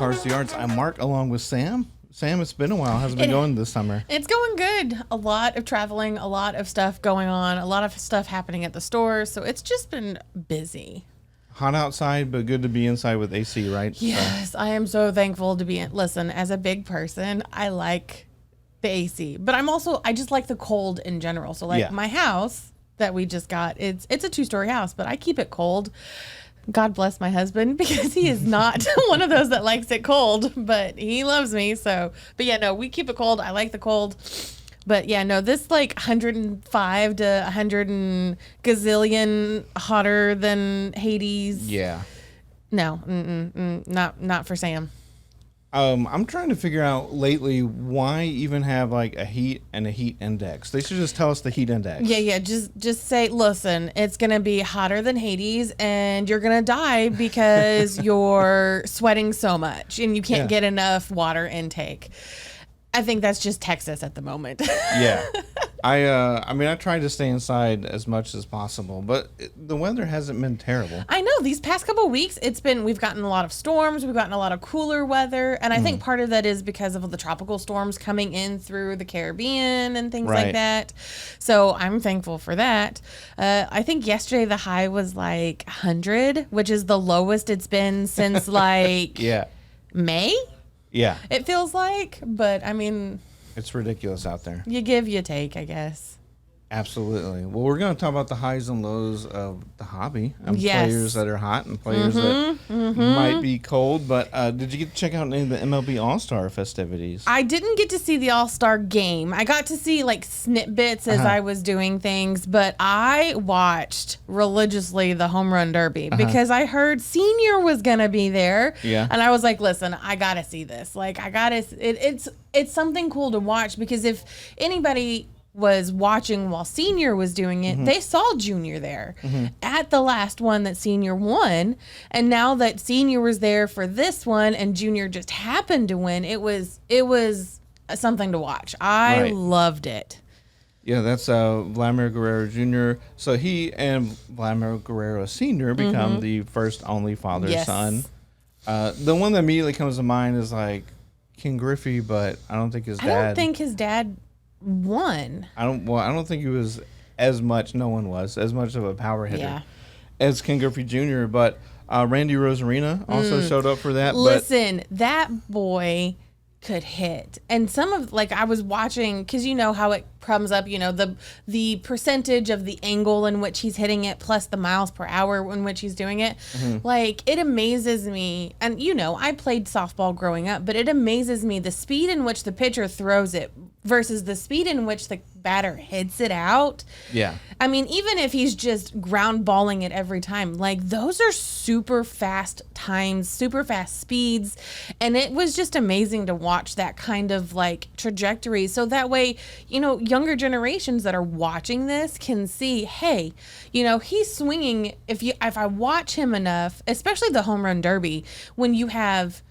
Cars to Yards. I'm Mark along with Sam. Sam, it's been a while. How's it been going this summer? It's going good. A lot of traveling, a lot of stuff going on, a lot of stuff happening at the store. So it's just been busy. Hot outside, but good to be inside with AC, right? Yes, I am so thankful to be in. Listen, as a big person, I like the AC, but I just like the cold in general. So my house that we just got, it's a 2-story house, but I keep it cold. God bless my husband because he is not one of those that likes it cold, but he loves me. So, but yeah, no, we keep it cold. I like the cold. But yeah, no, this like 105 to 100 and gazillion hotter than Hades. Yeah. No, not for Sam. I'm trying to figure out lately why even have like a heat and a heat index. They should just tell us the heat index. Yeah. Just say, listen, it's gonna be hotter than Hades, and you're gonna die because you're sweating so much and you can't get enough water intake. I think that's just Texas at the moment. Yeah. I mean, I try to stay inside as much as possible, but the weather hasn't been terrible. I know these past couple of weeks, we've gotten a lot of storms. We've gotten a lot of cooler weather. And I think part of that is because of the tropical storms coming in through the Caribbean and things like that. So I'm thankful for that. I think yesterday the high was like 100, which is the lowest it's been since like May. Yeah. It feels like, but I mean, it's ridiculous out there. You give, you take, I guess. Absolutely. Well, we're going to talk about the highs and lows of the hobby. Players that are hot and players that might be cold. But did you get to check out any of the MLB All-Star festivities? I didn't get to see the All-Star Game. I got to see like snippets as I was doing things, but I watched religiously the Home Run Derby because I heard Senior was going to be there. Yeah. And I was like, listen, I got to see this. Like, it's something cool to watch because if anybody was watching while Senior was doing it, they saw Junior there at the last one that Senior won. And now that Senior was there for this one and Junior just happened to win, it was something to watch. I loved it. Yeah, that's Vladimir Guerrero Jr. So he and Vladimir Guerrero Sr. become the first only father-son. The one that immediately comes to mind is like Ken Griffey, but I don't think his dad. I don't think his dad won. I don't think he was as much of a power hitter as Ken Griffey Jr. But Randy Rosarina also showed up for that. Listen, that boy could hit. And some of, like, I was watching, because you know how it comes up, you know, the percentage of the angle in which he's hitting it plus the miles per hour in which he's doing it. Like, it amazes me. And, you know, I played softball growing up, but it amazes me the speed in which the pitcher throws it versus the speed in which the batter hits it out. Yeah. I mean, even if he's just ground balling it every time, like those are super fast times, super fast speeds. And it was just amazing to watch that kind of like trajectory. So that way, you know, younger generations that are watching this can see, hey, you know, he's swinging. If I watch him enough, especially the Home Run Derby, when you have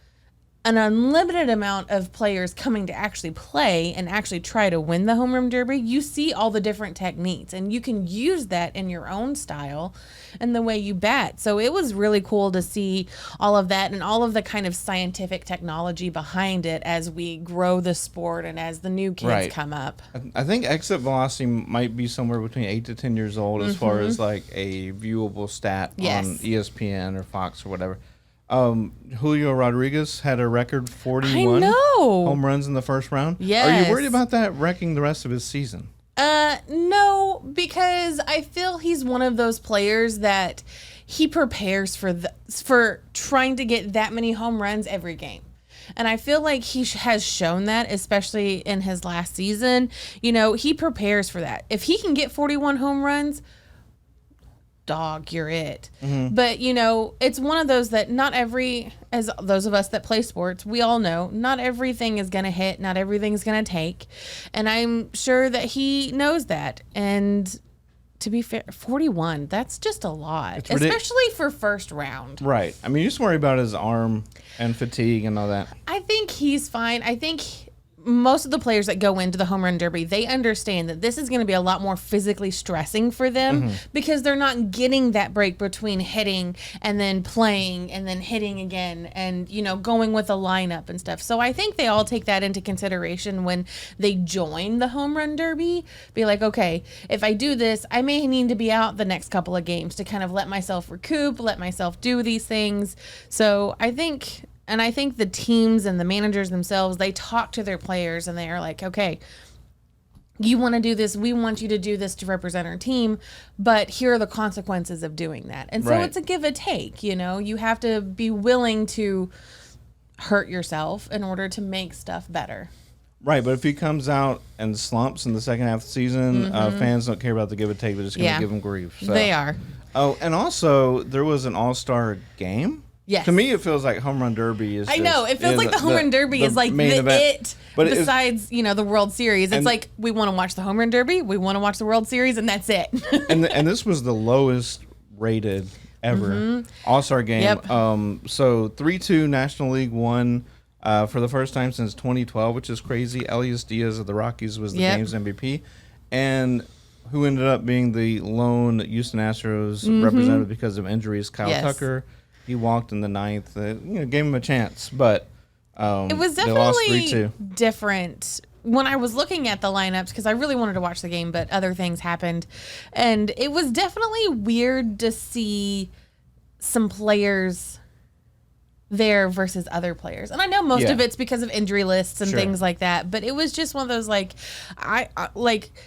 an unlimited amount of players coming to actually play and actually try to win the Home Run Derby, you see all the different techniques and you can use that in your own style and the way you bat. So it was really cool to see all of that and all of the kind of scientific technology behind it as we grow the sport and as the new kids come up. I think exit velocity might be somewhere between 8 to 10 years old as far as like a viewable stat on ESPN or Fox or whatever. Julio Rodriguez had a record 41 home runs in the first round. Yes. Are you worried about that wrecking the rest of his season? No, because I feel he's one of those players that he prepares for trying to get that many home runs every game. And I feel like he has shown that, especially in his last season. You know, he prepares for that. If he can get 41 home runs, dog, you're it. But, you know, it's one of those that as those of us that play sports, we all know not everything is going to hit, not everything's going to take. And I'm sure that he knows that. And to be fair, 41, that's just a lot, especially for first round. Right. I mean, you just worry about his arm and fatigue and all that. I think he's fine. I think most of the players that go into the home run derby, they understand that this is going to be a lot more physically stressing for them because they're not getting that break between hitting and then playing and then hitting again and, going with a lineup and stuff. So I think they all take that into consideration when they join the home run derby. Be like, okay, if I do this, I may need to be out the next couple of games to kind of let myself recoup, let myself do these things. So I think the teams and the managers themselves, they talk to their players and they are like, okay, you want to do this. We want you to do this to represent our team, but here are the consequences of doing that. And so it's a give and take, you have to be willing to hurt yourself in order to make stuff better. Right, but if he comes out and slumps in the second half of the season, fans don't care about the give and take. They're just going to give him grief. So. They are. Oh, and also there was an All-Star Game. Yes. To me, it feels like home run derby is. I know it feels like the home run derby is like it. But besides, the World Series, it's like we want to watch the home run derby, we want to watch the World Series, and that's it. and this was the lowest rated ever All-Star Game. Yep. So 3-2 National League won for the first time since 2012, which is crazy. Elias Diaz of the Rockies was the game's MVP, and who ended up being the lone Houston Astros representative because of injuries, Kyle Tucker. He walked in the ninth. Gave him a chance, but it was definitely different when I was looking at the lineups because I really wanted to watch the game, but other things happened, and it was definitely weird to see some players there versus other players. And I know most of it's because of injury lists and things like that, but it was just one of those like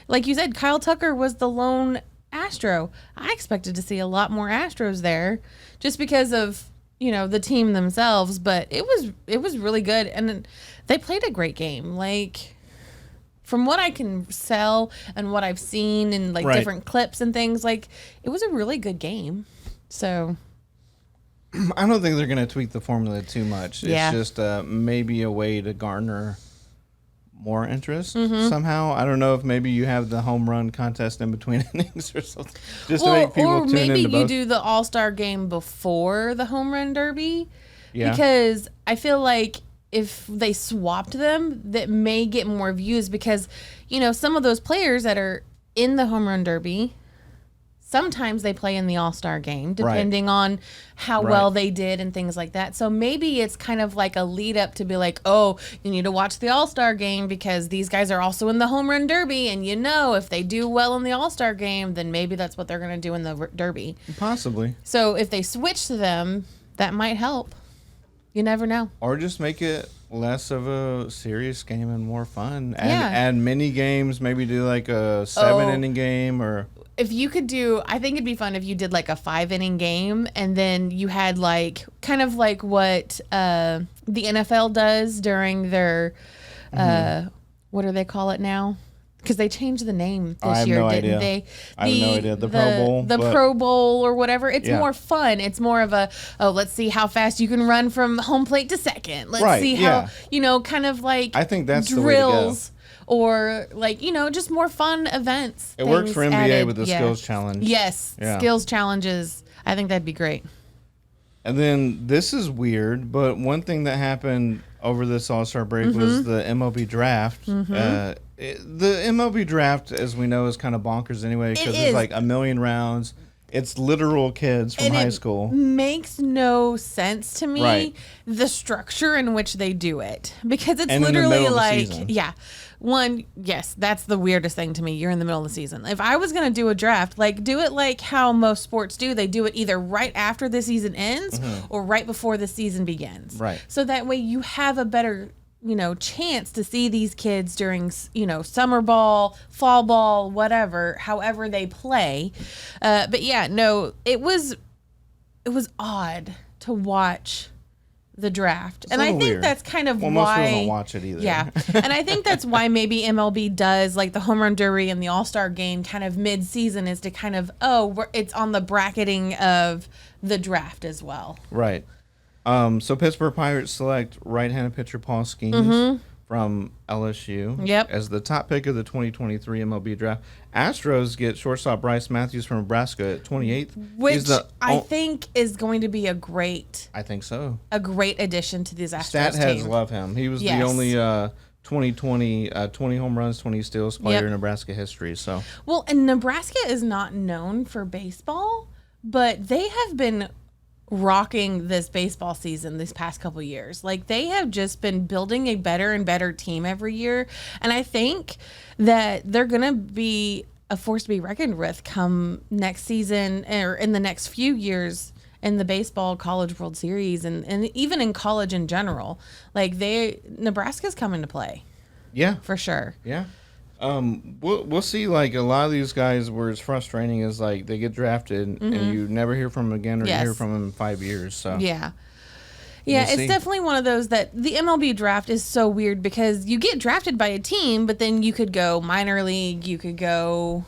you said, Kyle Tucker was the lone Astro. I expected to see a lot more Astros there just because of, the team themselves, but it was really good and they played a great game. Like from what I can sell and what I've seen in different clips and things, like it was a really good game. So I don't think they're going to tweak the formula too much. It's just maybe a way to garner more interest somehow. I don't know if maybe you have the home run contest in between innings or something, just to make people tune into both. Or maybe you do the All-Star Game before the home run derby, because I feel like if they swapped them, that may get more views because, some of those players that are in the home run derby, sometimes they play in the All-Star Game, depending on how well they did and things like that. So maybe it's kind of like a lead up to be like, oh, you need to watch the All-Star Game because these guys are also in the Home Run Derby. And if they do well in the All-Star Game, then maybe that's what they're going to do in the Derby. Possibly. So if they switch to them, that might help. You never know. Or just make it less of a serious game and more fun. And add mini games, maybe do like a 7-inning game or... If you could I think it'd be fun if you did like a 5-inning game and then you had kind of like what the NFL does during their, what do they call it now? Because they changed the name this year, didn't they? I have no idea. The Pro Bowl. The Pro Bowl or whatever. It's more fun. It's more of a, let's see how fast you can run from home plate to second. Let's see how, kind of like I think that's drills. Or just more fun events. It works for NBA with the skills challenge. Yes, skills challenges. I think that'd be great. And then this is weird, but one thing that happened over this All-Star break was the MLB Draft. The MLB Draft, as we know, is kind of bonkers anyway because there's like 1 million rounds. It's literal kids from high school. Makes no sense to me, the structure in which they do it. Because it's literally in the middle of the season. That's the weirdest thing to me. You're in the middle of the season. If I was going to do a draft, do it like how most sports do. They do it either right after the season ends or right before the season begins. Right. So that way you have a better chance to see these kids during, summer ball, fall ball, whatever, however they play. But it was odd to watch the draft. And I think weird. That's kind of why most people don't watch it either. Yeah. And I think that's why maybe MLB does like the home run derby and the All-Star Game kind of mid-season is to kind of, it's on the bracketing of the draft as well. Right. So Pittsburgh Pirates select right-handed pitcher Paul Skeens from LSU as the top pick of the 2023 MLB Draft. Astros get shortstop Bryce Matthews from Nebraska at 28th. Which I think is going to be a great addition to this Astros Stat heads team. love him. He was the only 2020, 20 home runs, 20 steals player in Nebraska history. So well, and Nebraska is not known for baseball, but they have been rocking this baseball season these past couple years. Like they have just been building a better and better team every year, and I think that they're gonna be a force to be reckoned with come next season or in the next few years in the baseball college World Series and even in college in general. Like Nebraska's coming to play. Yeah. For sure. Yeah. We'll see. Like a lot of these guys, where it's frustrating is like they get drafted and you never hear from them again, or you hear from them in 5 years. So yeah, we'll it's definitely one of those that the MLB draft is so weird because you get drafted by a team, but then you could go minor league, you could go,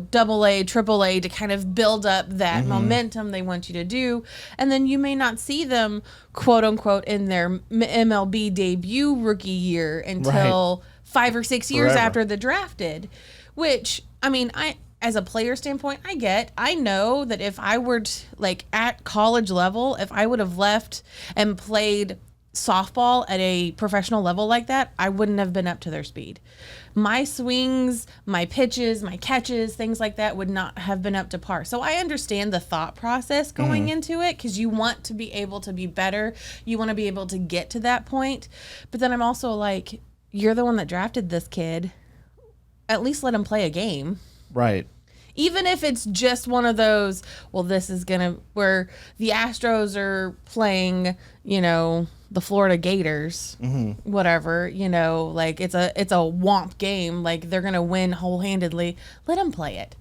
double A, triple A to kind of build up that momentum they want you to do. And then you may not see them, quote unquote, in their MLB debut rookie year until 5 or 6 years after the drafted, which, I mean, as a player standpoint, I know that if I were at college level, if I would have left and played softball at a professional level like that, I wouldn't have been up to their speed. My swings, my pitches, my catches, things like that would not have been up to par. So I understand the thought process going into it because you want to be able to be better. You want to be able to get to that point. But then I'm also like, you're the one that drafted this kid. At least let him play a game. Right. Even if it's just one of those, well, this is where the Astros are playing, the Florida Gators, whatever, like it's a womp game. Like they're going to win wholehandedly. Let him play it.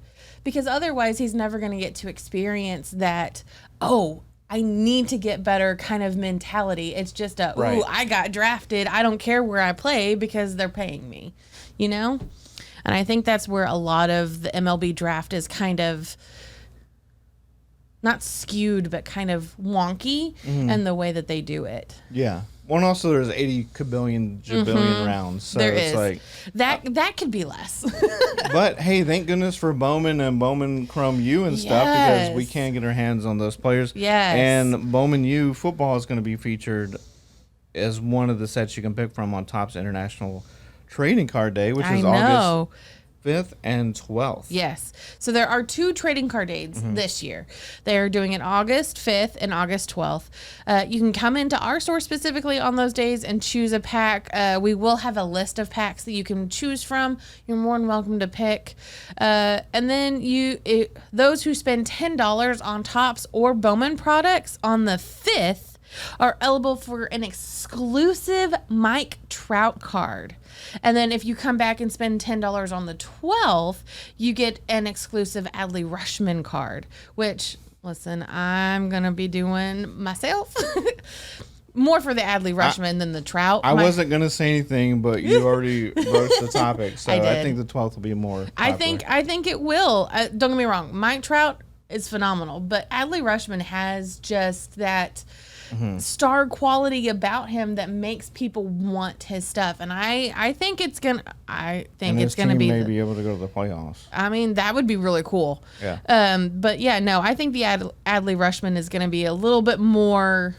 Because otherwise he's never going to get to experience that, I need to get better kind of mentality. It's just I got drafted. I don't care where I play because they're paying me, And I think that's where a lot of the MLB draft is kind of not skewed, but kind of wonky in the way that they do it. Yeah. Well, and also there's 80 jabillion rounds. So there it's is. Like that could be less. But hey, thank goodness for Bowman and Bowman Chrome U and stuff, because we can get our hands on those players. Yes. And Bowman U football is going to be featured as one of the sets you can pick from on Topps International Trading Card Day, which is August 5th and 12th. Yes. So there are 2 trading card days this year. They are doing it August 5th and August 12th. You can come into our store specifically on those days and choose a pack. We will have a list of packs that you can choose from. You're more than welcome to pick. And then those who spend $10 on Topps or Bowman products on the 5th are eligible for an exclusive Mike Trout card. And then if you come back and spend $10 on the 12th, you get an exclusive Adley Rushman card, which, listen, I'm going to be doing myself. More for the Adley Rushman than the Trout. I wasn't going to say anything, but you already broached the topic, so I think the 12th will be more popular. I think it will. Don't get me wrong. Mike Trout is phenomenal, but Adley Rushman has just that star quality about him that makes people want his stuff, and I think it's gonna. It's gonna be maybe able to go to the playoffs. I mean, that would be really cool. Yeah. But yeah, no, I think the Adley Rushman is gonna be a little bit more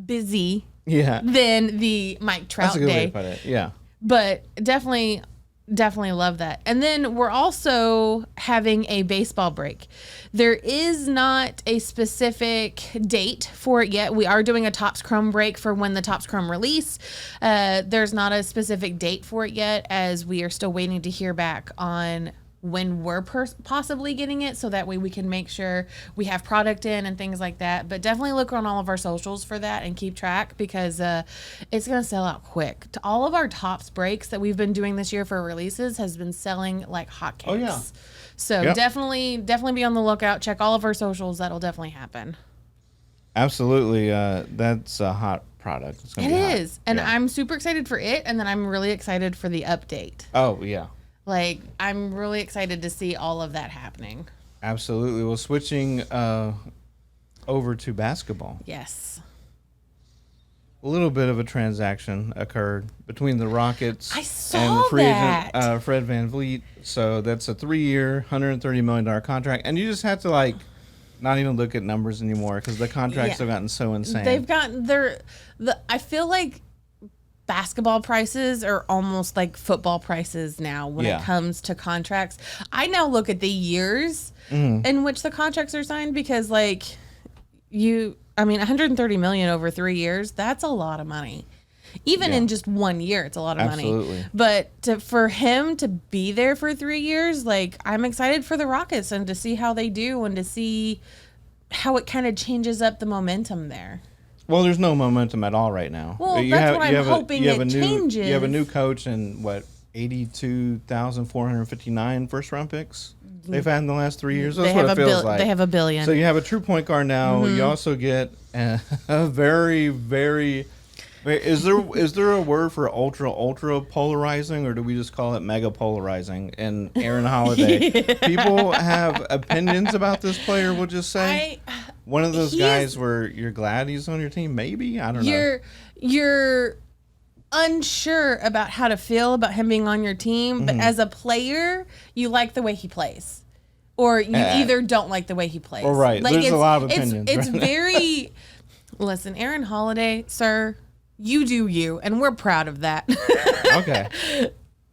busy. Yeah. Than the Mike Trout That's a good day. way to put it. Yeah. But definitely love that. And then we're also having a baseball break. There is not a specific date for it yet. We are doing a Topps Chrome break for when the Topps Chrome release. There's not a specific date for it yet, as we are still waiting to hear back on when we're possibly getting it, so that way we can make sure we have product in and things like that. But definitely look on all of our socials for that and keep track, because it's going to sell out quick. To all of our Topps breaks that we've been doing this year for releases has been selling like hotcakes. Oh, yeah. So definitely be on the lookout. Check all of our socials. That'll definitely happen. Absolutely. That's a hot product. It's gonna be hot. And I'm super excited for it, and then I'm really excited for the update. Oh, yeah. Like, I'm really excited to see all of that happening. Absolutely. Well, switching over to basketball. Yes. A little bit of a transaction occurred between the Rockets and free agent Fred VanVleet. So that's a 3-year, $130 million contract. And you just have to, not even look at numbers anymore, because the contracts have gotten so insane. They've gotten I feel like basketball prices are almost like football prices now when it comes to contracts. I now look at the years in which the contracts are signed because like $130 million over 3 years, that's a lot of money. Even in just 1 year, it's a lot of money. But for him to be there for 3 years, like I'm excited for the Rockets and to see how they do and to see how it kind of changes up the momentum there. Well, there's no momentum at all right now. Well, that's what I'm hoping it changes. You have a new coach and 82,459 first-round picks they've had in the last 3 years. That's what it feels like. They have a billion. So you have a true point guard now. You also get a very, very. Is there a word for ultra polarizing, or do we just call it mega polarizing? And Aaron Holiday, people have opinions about this player. We'll just say one of those guys where you're glad he's on your team. Maybe I don't know. You're unsure about how to feel about him being on your team, but as a player, you like the way he plays, or you either don't like the way he plays. Well, right. Like, there's a lot of opinions. It's very. Listen, Aaron Holiday, sir. You do you, and we're proud of that. Okay.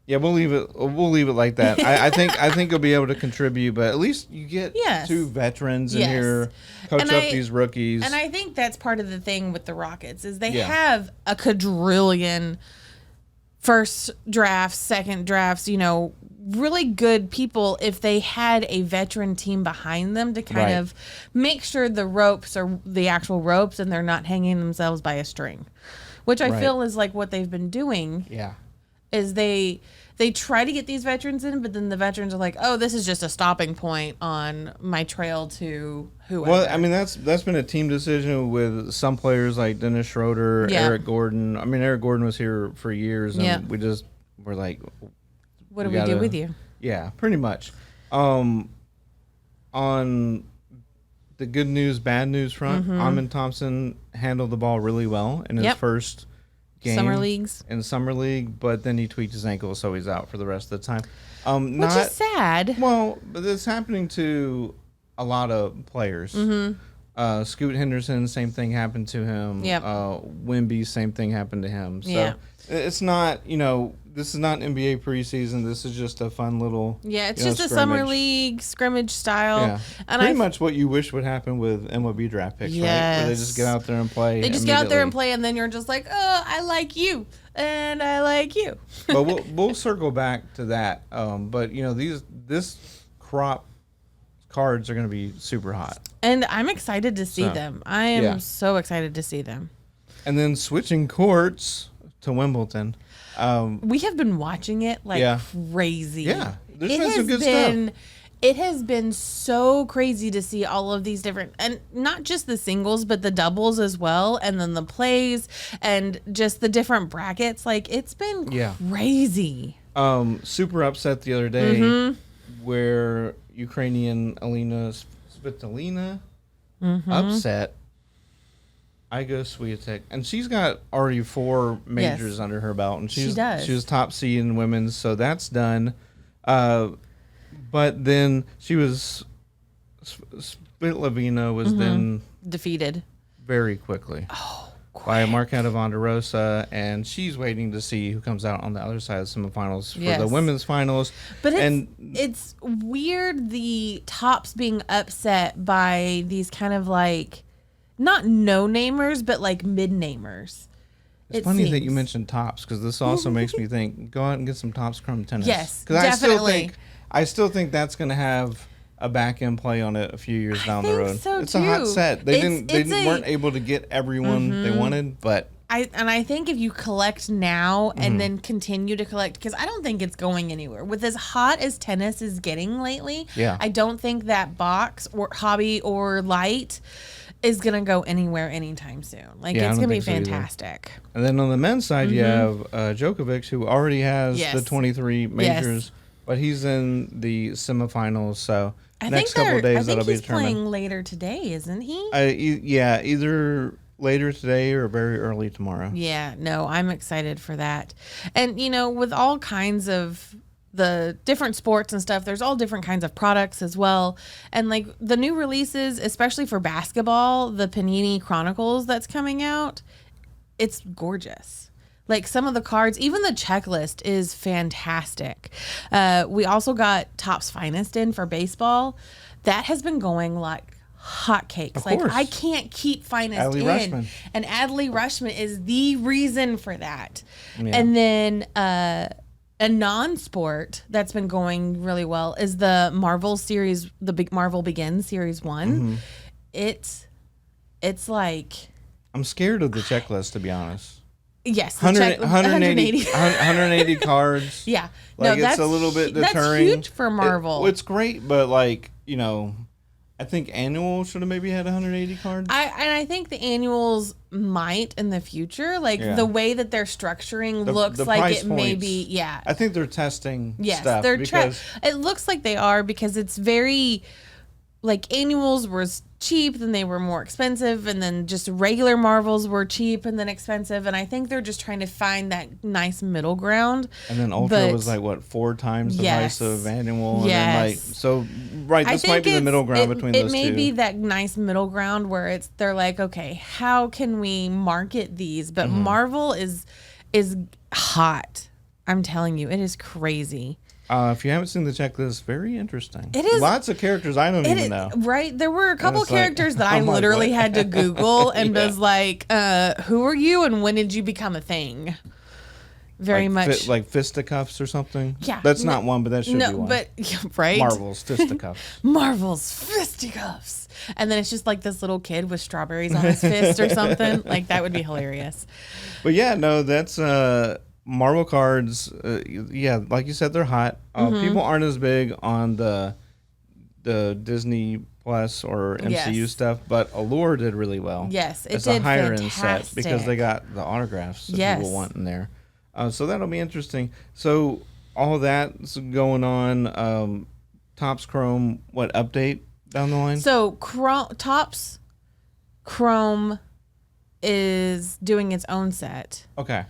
Yeah, we'll leave it like that. I think you'll be able to contribute, but at least you get two veterans in here, coach up these rookies. And I think that's part of the thing with the Rockets is they have a quadrillion first drafts, second drafts, really good people if they had a veteran team behind them to kind of make sure the ropes are the actual ropes and they're not hanging themselves by a string. Which I feel is like what they've been doing. Yeah. Is they try to get these veterans in, but then the veterans are like, oh, this is just a stopping point on my trail to whoever. Well, I mean, that's been a team decision with some players like Dennis Schroeder, Eric Gordon. I mean, Eric Gordon was here for years, and we just were like, what do we do with you? Yeah, pretty much. On the good news, bad news front, Amin Thompson handled the ball really well in his first game. Summer League, but then he tweaked his ankle, so he's out for the rest of the time. Which is sad. Well, but it's happening to a lot of players. Scoot Henderson, same thing happened to him. Wemby, same thing happened to him. So it's not, this is not NBA preseason. This is just a fun little it's just a summer league scrimmage style. Yeah. And pretty much what you wish would happen with MLB draft picks, right? Where they just get out there and play. They just get out there and play, and then you're just like, oh, I like you, and I like you. But we'll circle back to that. But this crop cards are going to be super hot, and I'm excited to see them. I am so excited to see them. And then switching courts to Wimbledon. We have been watching it like crazy. Yeah, there's been some good stuff. It has been so crazy to see all of these different, and not just the singles, but the doubles as well, and then the plays, and just the different brackets. Like, it's been crazy. Super upset the other day where Ukrainian Alina Svitolina upset Iga Swiatek, and she's got already 4 majors under her belt, and she was top seed in women's, so that's done. But then she was Svitolina was then defeated very quickly by Marketa Vonderosa, and she's waiting to see who comes out on the other side of the semifinals for the women's finals. But it's weird the tops being upset by these kind of like not no-namers, but like mid-namers. It's funny that you mentioned tops, because this also makes me think, go out and get some Topps Chrome tennis. Yes, definitely. I still think that's going to have a back-end play on it a few years down the road. So it's a hot set. They weren't able to get everyone they wanted, but I think if you collect now and then continue to collect, because I don't think it's going anywhere. With as hot as tennis is getting lately, I don't think that box or hobby or light is going to go anywhere anytime soon. Like, it's going to be fantastic. So and then on the men's side, you have Djokovic, who already has the 23 majors, but he's in the semifinals. So next couple of days, that'll be determined. He's playing later today, isn't he? Either later today or very early tomorrow. Yeah, no, I'm excited for that. And, with all kinds of the different sports and stuff, there's all different kinds of products as well. And like the new releases, especially for basketball, the Panini Chronicles that's coming out, it's gorgeous. Like some of the cards, even the checklist is fantastic. We also got Topps Finest in for baseball. That has been going like hotcakes. Like I can't keep Finest Adley in. Rutschman. And Adley Rutschman is the reason for that. Yeah. And then a non-sport that's been going really well is the Marvel series, the big Marvel Begins Series 1. It's like... I'm scared of the checklist, to be honest. Yes, 180 cards. Yeah, like it's a little bit deterring. That's huge for Marvel. It's great, but like I think annual should have maybe had 180 cards. I think the annuals might in the future, like the way that they're structuring looks like it may be. Yeah, I think they're testing. Yes, stuff they're because it looks like they are because it's very like annuals were cheap, then they were more expensive, and then just regular Marvels were cheap and then expensive, and I think they're just trying to find that nice middle ground. And then Ultra was like what 4 times the price of annual, and then like this might be the middle ground between those two. It may be that nice middle ground where they're like, okay, how can we market these? But Marvel is hot. I'm telling you, it is crazy. If you haven't seen the checklist, very interesting. It is lots of characters I don't even know. Right, there were a couple characters that I literally had to Google and was like, "Who are you and when did you become a thing?" Very much like fisticuffs or something. Yeah, that's not one, but that should be one. But right, Marvel's fisticuffs. Marvel's fisticuffs, and then it's just like this little kid with strawberries on his fist or something. Like that would be hilarious. But yeah, no, that's Marvel cards, like you said, they're hot. People aren't as big on the Disney Plus or MCU stuff, but Allure did really well. Yes, it's a higher end set because they got the autographs that people want in there. So that'll be interesting. So all that's going on. Topps Chrome, what update down the line? So Topps Chrome is doing its own set. Okay.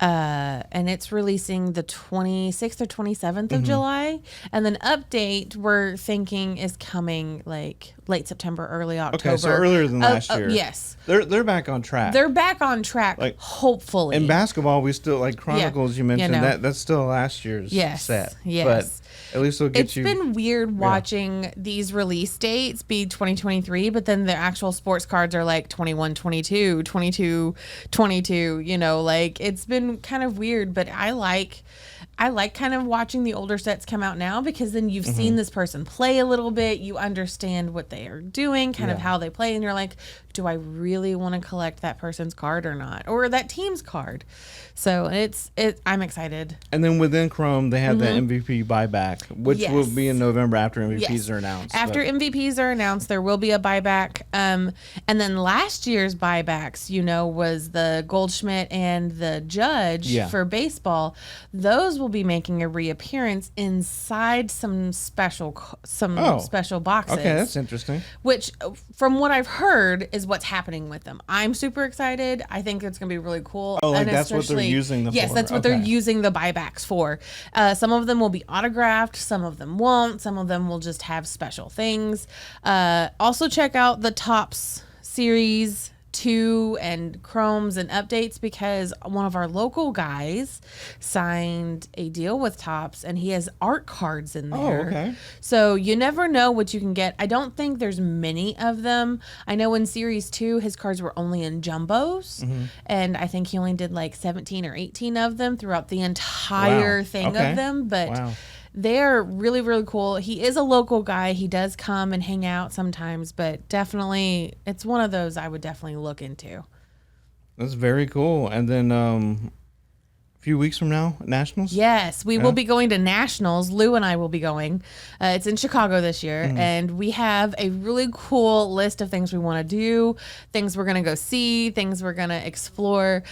And it's releasing the 26th or 27th of July. And then Update, we're thinking is coming like late September, early October. Okay, so earlier than last year. Yes. They're back on track. They're back on track, like, hopefully. In basketball, we still, like Chronicles, you mentioned, that's still last year's set. Yes. But at least it'll get you... It's been weird watching these release dates be 2023, but then the actual sports cards are like 21, 22, 22, 22, like it's been kind of weird, but I like kind of watching the older sets come out now because then you've seen this person play a little bit, you understand what they are doing, kind of how they play, and you're like, do I really want to collect that person's card or not, or that team's card? So I'm excited. And then within Chrome, they have the MVP buyback, which will be in November after MVPs are announced. After MVPs are announced, there will be a buyback. And then last year's buybacks, was the Goldschmidt and the Judge for baseball. Those will be making a reappearance inside some special boxes. Okay, that's interesting. Which, from what I've heard, is what's happening with them. I'm super excited. I think it's going to be really cool. Oh, like that's what they're using them for? Yes, that's what they're using the buybacks for. Some of them will be autographed. Some of them won't. Some of them will just have special things. Also, check out the Topps Series 2 and Chromes and Updates because one of our local guys signed a deal with Topps and he has art cards in there. Oh, okay. So you never know what you can get. I don't think there's many of them. I know in Series 2 his cards were only in jumbos and I think he only did like 17 or 18 of them throughout the entire thing of them. But they're really, really cool. He is a local guy. He does come and hang out sometimes, but definitely it's one of those I would definitely look into. That's very cool. And then a few weeks from now, Nationals? Yes, we will be going to Nationals. Lou and I will be going. It's in Chicago this year, and we have a really cool list of things we want to do, things we're going to go see, things we're going to explore.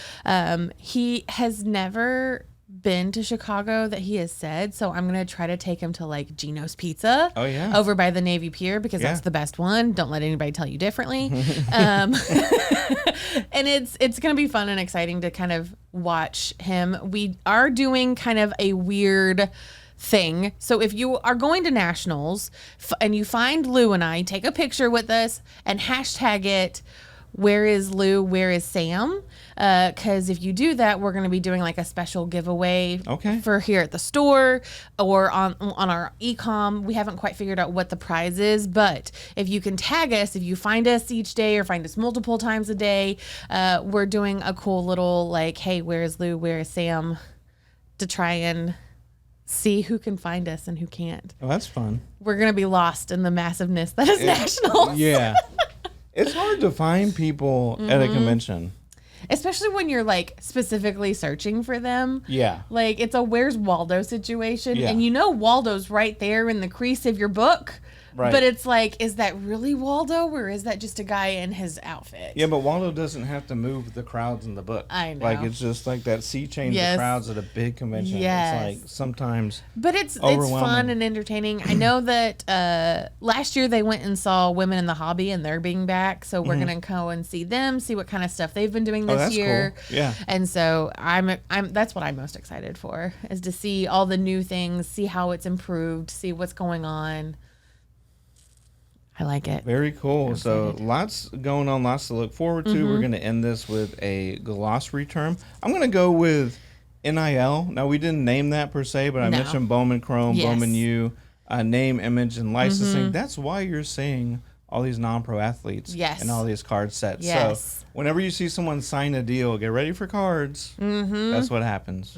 He has never been to Chicago that he has said, so I'm gonna try to take him to like Gino's Pizza over by the Navy Pier because that's the best one. Don't let anybody tell you differently. And it's gonna be fun and exciting to kind of watch him. We are doing kind of a weird thing. So if you are going to Nationals and you find Lou and I, take a picture with us and hashtag it Where is Lou? Where is Sam? Because if you do that, we're going to be doing like a special giveaway for here at the store or on our e-com. We haven't quite figured out what the prize is, but if you can tag us, if you find us each day or find us multiple times a day, we're doing a cool little like, hey, where is Lou? Where is Sam? To try and see who can find us and who can't. Oh, that's fun. We're going to be lost in the massiveness that is nationals. Yeah. It's hard to find people at a convention. Especially when you're like specifically searching for them. Yeah. Like it's a where's Waldo situation. Yeah. And you know Waldo's right there in the crease of your book. Right. But it's like, is that really Waldo or is that just a guy in his outfit? Yeah, but Waldo doesn't have to move the crowds in the book. I know. Like it's just like that sea change the crowds at a big convention. Yes. It's like sometimes But it's fun and entertaining. I know that last year they went and saw Women in the Hobby and they're being back. So we're going to go and see them, see what kind of stuff they've been doing this year. Cool. Yeah. And so I'm that's what I'm most excited for is to see all the new things, see how it's improved, see what's going on. I like it. Very cool. So lots going on, lots to look forward to. We're going to end this with a glossary term. I'm going to go with NIL. Now, we didn't name that per se, but I mentioned Bowman Chrome, Bowman U, name, image, and licensing. That's why you're seeing all these non-pro athletes and all these card sets. So whenever you see someone sign a deal, get ready for cards. That's what happens.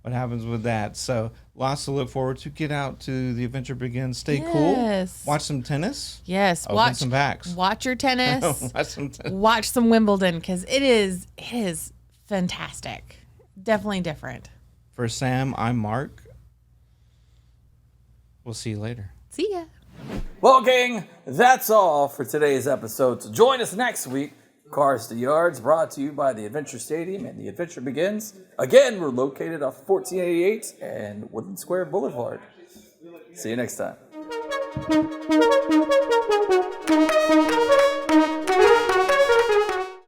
What happens with that. So lots to look forward to. Get out to the adventure begins. Stay cool. Watch some tennis. Watch some packs. Watch your tennis. Watch Watch some Wimbledon because it is fantastic. Definitely different. For Sam, I'm Mark. We'll see you later. See ya. Well, gang, that's all for today's episode. So join us next week. Cars to Yards, brought to you by the Adventure Stadium and the Adventure Begins. Again, we're located off 1488 and Woodland Square Boulevard. See you next time.